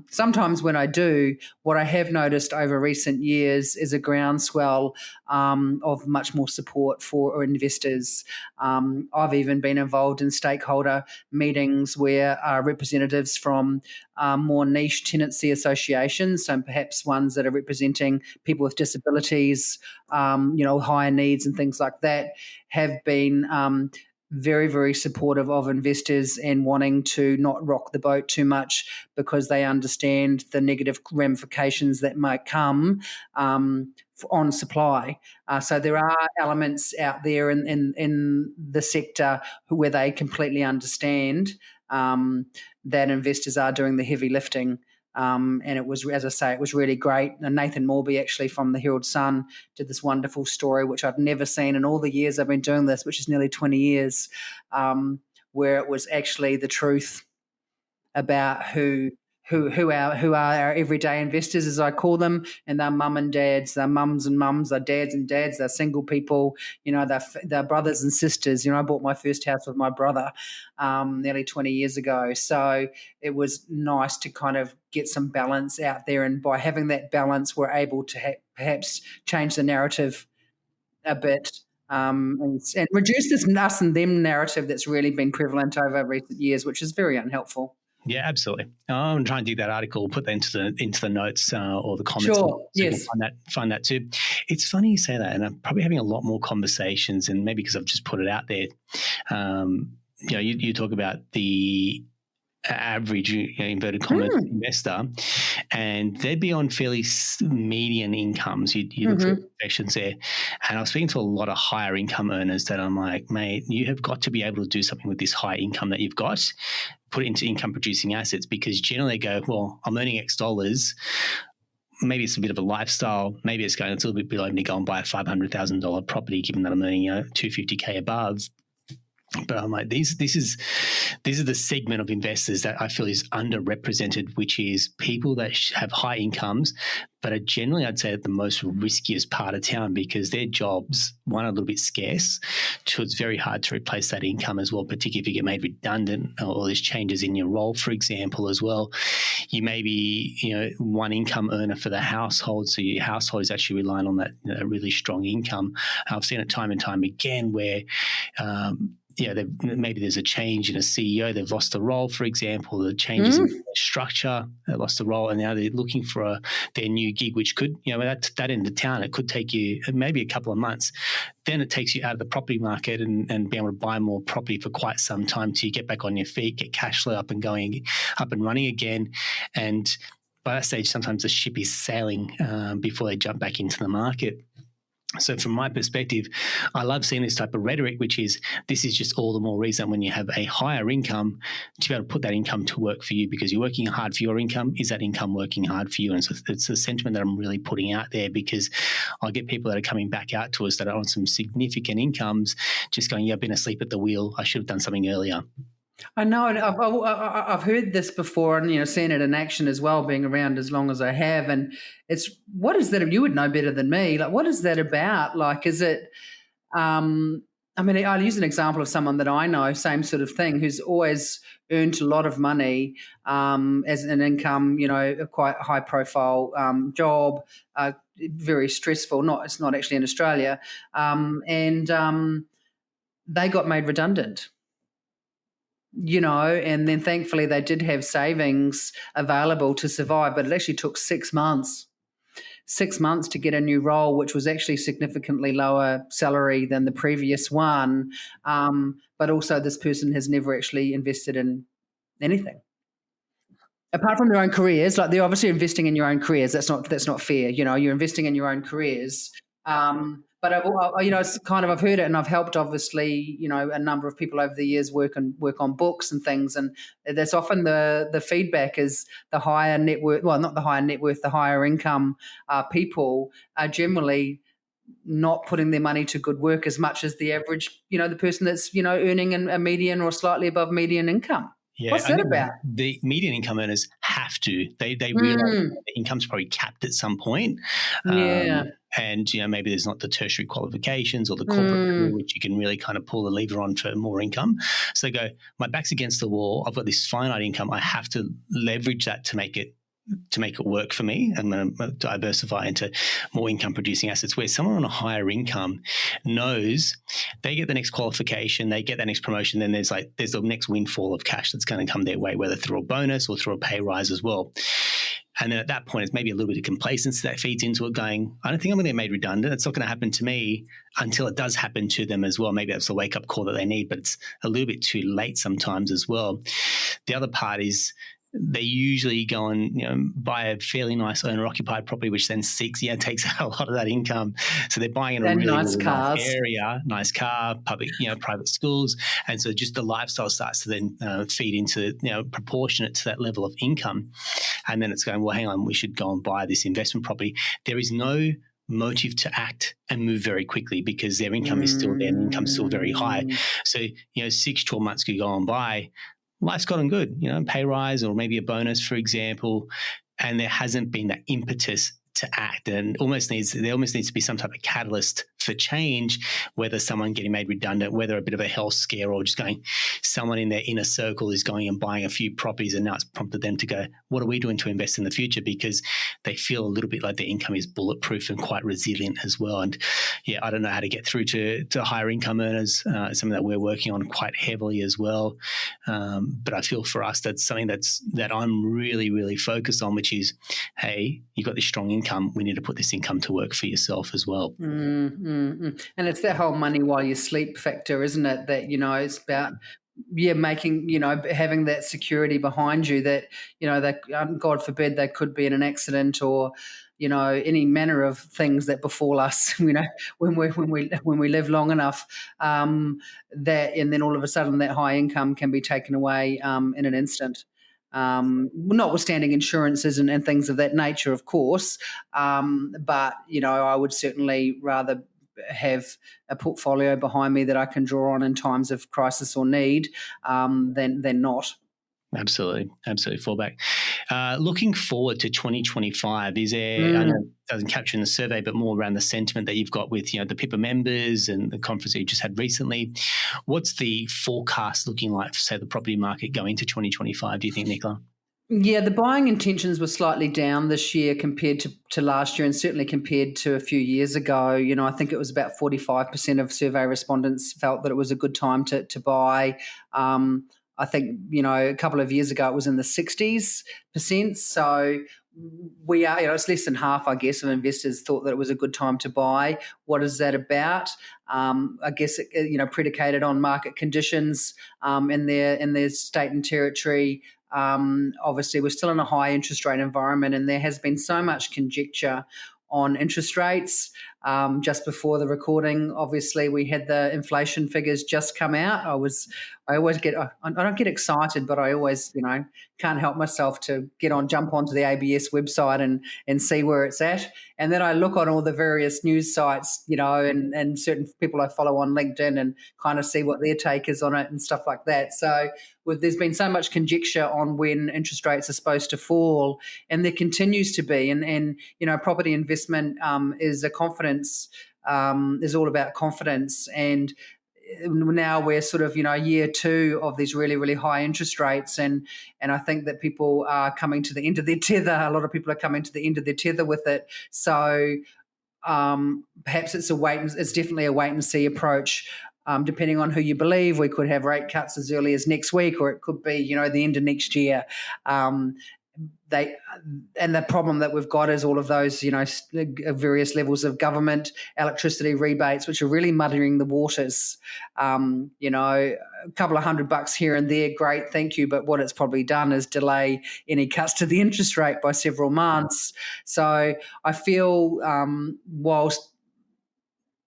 sometimes when I do, what I have noticed over recent years is a groundswell of much more support for investors. I've even been involved in stakeholder meetings where representatives from more niche tenancy associations, so perhaps ones that are representing people with disabilities, higher needs and things like that, have been very, very supportive of investors and wanting to not rock the boat too much, because they understand the negative ramifications that might come on supply. So there are elements out there in the sector where they completely understand that investors are doing the heavy lifting. And it was, as I say, it was really great. And Nathan Morby, actually from the Herald Sun, did this wonderful story, which I'd never seen in all the years I've been doing this, which is nearly 20 years, where it was actually the truth about who are our everyday investors, as I call them, and they're mum and dads, they're mums and mums, they're dads and dads, they're single people, they're brothers and sisters. I bought my first house with my brother nearly 20 years ago. So it was nice to kind of get some balance out there, and by having that balance, we're able to perhaps change the narrative a bit. And reduce this us and them narrative that's really been prevalent over recent years, which is very unhelpful. Yeah, absolutely. I'm trying to do that article, put that into the notes or the comments. Sure. So yes. Find that too. It's funny you say that, and I'm probably having a lot more conversations, and maybe because I've just put it out there. You talk about the average inverted commas investor, and they'd be on fairly median incomes. You look for professions there, and I was speaking to a lot of higher income earners that I'm like, mate, you have got to be able to do something with this high income that you've got, put it into income producing assets, because generally they go, well, I'm earning X dollars. Maybe it's a bit of a lifestyle. Maybe it's going a little bit below me to go and buy a $500,000 property, given that I'm earning $250K above. But I'm like, these are the segment of investors that I feel is underrepresented, which is people that have high incomes, but are generally, I'd say, at the most riskiest part of town, because their jobs, one, are a little bit scarce. Two, it's very hard to replace that income as well, particularly if you get made redundant or there's changes in your role, for example, as well. You may be, one income earner for the household, so your household is actually relying on that really strong income. I've seen it time and time again where maybe there's a change in a CEO, they've lost the role, for example, the changes in the structure, they lost the role, and now they're looking for their new gig, which could, that end of town, it could take you maybe a couple of months. Then it takes you out of the property market and be able to buy more property for quite some time till you get back on your feet, get cash flow up and running again. And by that stage, sometimes the ship is sailing before they jump back into the market. So from my perspective, I love seeing this type of rhetoric, which is this is just all the more reason when you have a higher income to be able to put that income to work for you, because you're working hard for your income. Is that income working hard for you? And so it's a sentiment that I'm really putting out there, because I get people that are coming back out to us that are on some significant incomes just going, I've been asleep at the wheel. I should have done something earlier. I know, and I've heard this before, and seen it in action as well, being around as long as I have. And it's, what is that? You would know better than me. Like, what is that about? Like, is it I mean, I'll use an example of someone that I know, same sort of thing, who's always earned a lot of money as an income, a quite high profile job, very stressful. It's not actually in Australia. And they got made redundant, and then thankfully they did have savings available to survive, but it actually took 6 months to get a new role, which was actually significantly lower salary than the previous one. But also this person has never actually invested in anything. Apart from their own careers, like they're obviously investing in your own careers. That's not fair. You're investing in your own careers. But it's kind of, I've heard it, and I've helped obviously, a number of people over the years work on books and things, and that's often the feedback is the higher net worth. Well, not the higher net worth, the higher income people are generally not putting their money to good work as much as the average, the person that's earning a median or slightly above median income. Yeah, what's that about? The median income earners have to. They realize the income's probably capped at some point. Yeah. And, maybe there's not the tertiary qualifications or the corporate career which you can really kind of pull the lever on for more income. So they go, my back's against the wall. I've got this finite income. I have to leverage that to make it work for me. I'm going to diversify into more income producing assets, where someone on a higher income knows they get the next qualification, they get that next promotion, then there's the next windfall of cash that's going to come their way, whether through a bonus or through a pay rise as well. And then at that point, it's maybe a little bit of complacency that feeds into it, going, I don't think I'm going to get made redundant. It's not going to happen to me until it does happen to them as well. Maybe that's the wake-up call that they need, but it's a little bit too late sometimes as well. The other part is they usually go and buy a fairly nice owner-occupied property, which then takes out a lot of that income. So they're buying in a really nice area, nice car, public, private schools, and so just the lifestyle starts to then feed into proportionate to that level of income, and then it's going, well, hang on, we should go and buy this investment property. There is no motive to act and move very quickly because their income is still there and income's still very high. So 6-12 months could go on by. Life's gotten good, pay rise or maybe a bonus, for example, and there hasn't been that impetus to act, and there almost needs to be some type of catalyst for change, whether someone getting made redundant, whether a bit of a health scare, or just going, someone in their inner circle is going and buying a few properties, and now it's prompted them to go, what are we doing to invest in the future? Because they feel a little bit like their income is bulletproof and quite resilient as well. And I don't know how to get through to higher income earners, something that we're working on quite heavily as well. But I feel for us, that's something that I'm really, really focused on, which is, hey, you've got this strong income. We need to put this income to work for yourself as well. And it's that whole money while you sleep factor, isn't it? That, it's about, making, having that security behind you that, that God forbid they could be in an accident or, any manner of things that befall us, when we live long enough, that, and then all of a sudden that high income can be taken away in an instant. Notwithstanding insurances and things of that nature, of course. But, I would certainly rather have a portfolio behind me that I can draw on in times of crisis or need than not. Absolutely. Fallback. Looking forward to 2025, is there, I know it doesn't capture in the survey, but more around the sentiment that you've got with, the PIPA members and the conference that you just had recently. What's the forecast looking like for, say, the property market going into 2025, do you think, Nicola? Yeah, the buying intentions were slightly down this year compared to last year, and certainly compared to a few years ago. I think it was about 45% of survey respondents felt that it was a good time to buy. I think, a couple of years ago it was in the 60s%. So we are, it's less than half, I guess, of investors thought that it was a good time to buy. What is that about? I guess, predicated on market conditions in their state and territory. Obviously, we're still in a high interest rate environment, and there has been so much conjecture on interest rates. Just before the recording, obviously, we had the inflation figures just come out. I don't get excited, but I always, can't help myself to jump onto the ABS website and see where it's at. And then I look on all the various news sites, and certain people I follow on LinkedIn and kind of see what their take is on it and stuff like that. So there's been so much conjecture on when interest rates are supposed to fall, and there continues to be. And property investment is a confidence is all about confidence. And now we're sort of, year two of these really, really high interest rates. And I think that people are coming to the end of their tether. A lot of people are coming to the end of their tether with it. So perhaps it's definitely a wait and see approach. Depending on who you believe, we could have rate cuts as early as next week, or it could be, the end of next year. And the problem that we've got is all of those, various levels of government, electricity rebates, which are really muddying the waters. A couple of $100 here and there, great, thank you. But what it's probably done is delay any cuts to the interest rate by several months. So I feel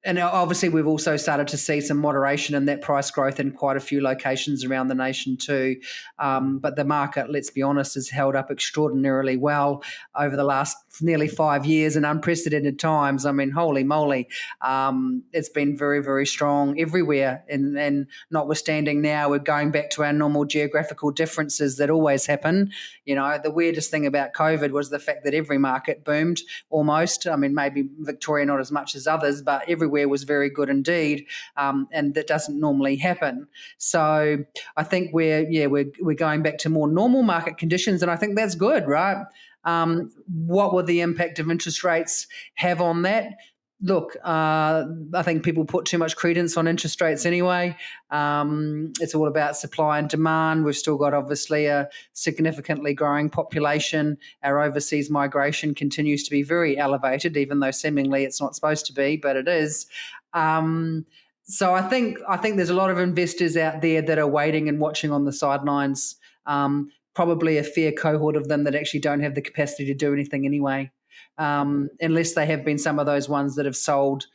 and obviously we've also started to see some moderation in that price growth in quite a few locations around the nation too. But the market, let's be honest, has held up extraordinarily well over the last nearly 5 years in unprecedented times. I mean, holy moly, it's been very, very strong everywhere. And notwithstanding now, we're going back to our normal geographical differences that always happen. The weirdest thing about COVID was the fact that every market boomed almost. I mean, maybe Victoria not as much as others, but everywhere was very good indeed, and that doesn't normally happen. So I think we're going back to more normal market conditions, and I think that's good, right? What will the impact of interest rates have on that? Look, I think people put too much credence on interest rates anyway. It's all about supply and demand. We've still got obviously a significantly growing population. Our overseas migration continues to be very elevated, even though seemingly it's not supposed to be, but it is. So I think there's a lot of investors out there that are waiting and watching on the sidelines. Probably a fair cohort of them that actually don't have the capacity to do anything anyway. Unless they have been some of those ones that have sold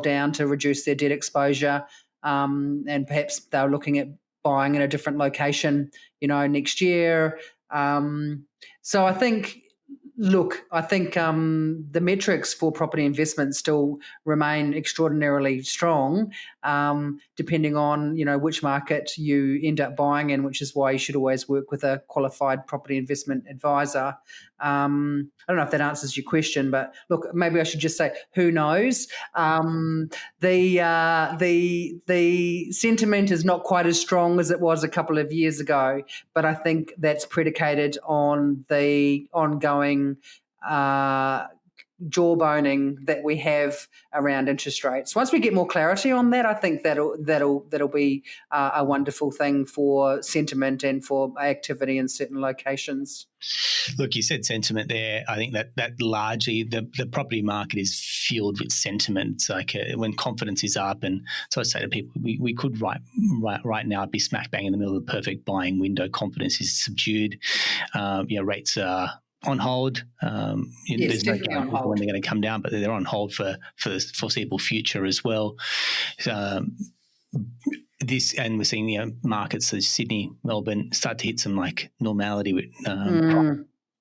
down to reduce their debt exposure, and perhaps they're looking at buying in a different location, next year. So I think the metrics for property investment still remain extraordinarily strong, depending on, which market you end up buying in, which is why you should always work with a qualified property investment advisor. I don't know if that answers your question, but look, maybe I should just say, who knows? The sentiment is not quite as strong as it was a couple of years ago, but I think that's predicated on the ongoing jawboning that we have around interest rates. Once we get more clarity on that, I think that'll be a wonderful thing for sentiment and for activity in certain locations. Look, you said sentiment there. I think that largely the property market is fueled with sentiment. It's like when confidence is up, and so I say to people, we could right now be smack bang in the middle of the perfect buying window. Confidence is subdued. Rates are on hold. Yes, there's no guarantee when they're going to come down, but they're on hold for the foreseeable future as well. And we're seeing markets such as Sydney, Melbourne start to hit some like normality with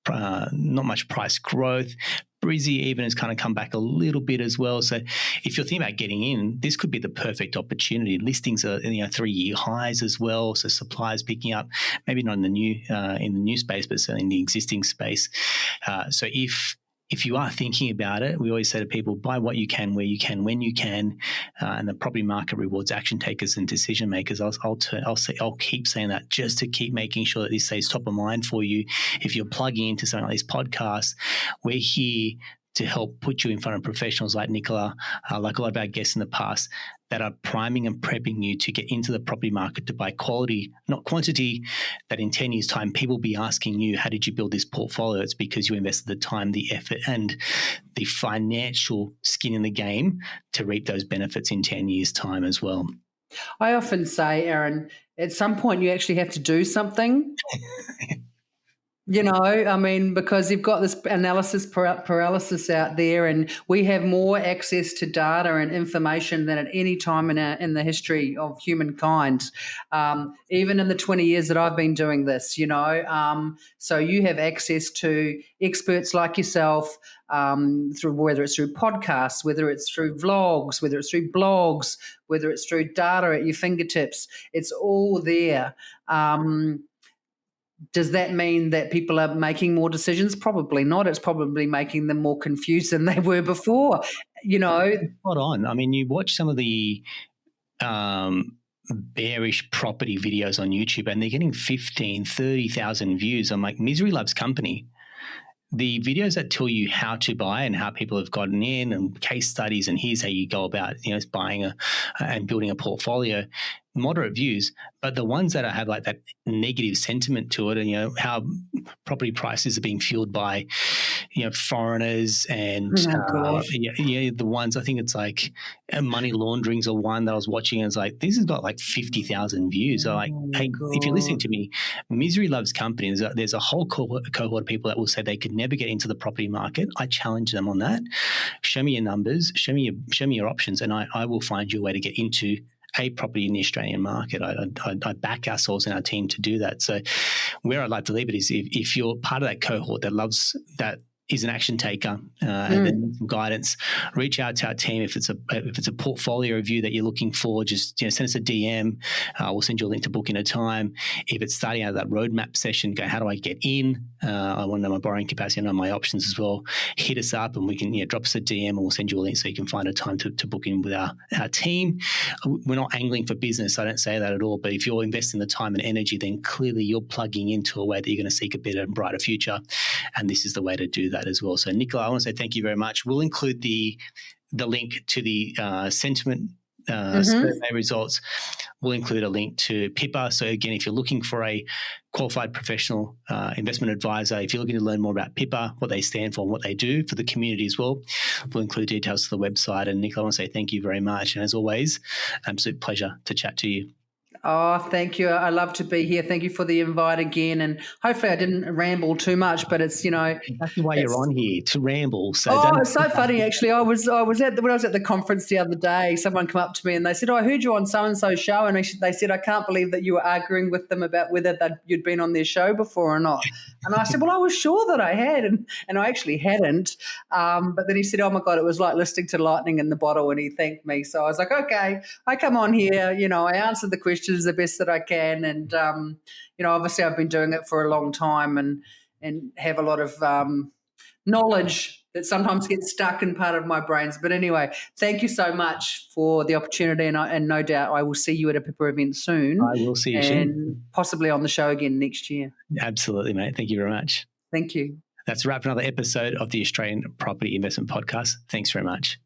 not much price growth. Brizzy even has kind of come back a little bit as well. So if you're thinking about getting in, this could be the perfect opportunity. Listings are 3-year highs as well. So supply is picking up, maybe not in the new space, but certainly in the existing space. So if you are thinking about it, we always say to people, buy what you can, where you can, when you can, and the property market rewards action takers and decision makers. I'll keep saying that just to keep making sure that this stays top of mind for you. If you're plugging into something like this podcast, we're here to help put you in front of professionals like Nicola, like a lot of our guests in the past, that are priming and prepping you to get into the property market to buy quality, not quantity, that in 10 years' time, people will be asking you, how did you build this portfolio? It's because you invested the time, the effort, and the financial skin in the game to reap those benefits in 10 years' time as well. I often say, Aaron, at some point you actually have to do something. Because you've got this analysis paralysis out there, and we have more access to data and information than at any time in the history of humankind, even in the 20 years that I've been doing this, So you have access to experts like yourself, through whether it's through podcasts, whether it's through vlogs, whether it's through blogs, whether it's through data at your fingertips. It's all there. Does that mean that people are making more decisions? Probably not. It's probably making them more confused than they were before. Spot on. I mean, you watch some of the bearish property videos on YouTube and they're getting 15, 30,000 views. I'm like, misery loves company. The videos that tell you how to buy and how people have gotten in and case studies and here's how you go about, buying and building a portfolio, moderate views, but the ones that have like that negative sentiment to it and, how property prices are being fueled by, foreigners and the ones, I think it's like money launderings or one that I was watching and it's like, this has got like 50,000 views. So like, hey, if you're listening to me, misery loves company. There's a whole cohort of people that will say they could never get into the property market. I challenge them on that. Show me your numbers, show me your options, and I will find you a way to get into a property in the Australian market. I back ourselves and our team to do that. So where I'd like to leave it is if you're part of that cohort that loves that, is an action taker and then some guidance, reach out to our team. If it's a portfolio review that you're looking for, just send us a DM. We'll send you a link to book in a time. If it's starting out of that roadmap session, go, how do I get in? I want to know my borrowing capacity, I know my options as well. Hit us up and we can drop us a DM and we'll send you a link so you can find a time to book in with our team. We're not angling for business. I don't say that at all. But if you're investing the time and energy, then clearly you're plugging into a way that you're going to seek a better and brighter future. And this is the way to do that as well. So Nicola, I want to say thank you very much. We'll include the link to the sentiment survey results. We'll include a link to PIPA. So again, if you're looking for a qualified professional investment advisor, if you're looking to learn more about PIPA, what they stand for and what they do for the community as well, we'll include details to the website. And Nicola, I want to say thank you very much. And as always, absolute pleasure to chat to you. Oh, thank you. I love to be here. Thank you for the invite again. And hopefully I didn't ramble too much, but it's, That's why you're on here, to ramble. So it's so funny, actually. when I was at the conference the other day, someone came up to me and they said, I heard you on so-and-so show. And they said, I can't believe that you were arguing with them about whether you'd been on their show before or not. And I said, well, I was sure that I had. And I actually hadn't. But then he said, oh, my God, it was like listening to lightning in the bottle. And he thanked me. So I was like, okay, I come on here. I answered the questions the best that I can. And, obviously I've been doing it for a long time and have a lot of knowledge that sometimes gets stuck in part of my brains. But anyway, thank you so much for the opportunity. And no doubt I will see you at a PIPA event soon. I will see you soon. And possibly on the show again next year. Absolutely, mate. Thank you very much. Thank you. That's a wrap for another episode of the Australian Property Investment Podcast. Thanks very much.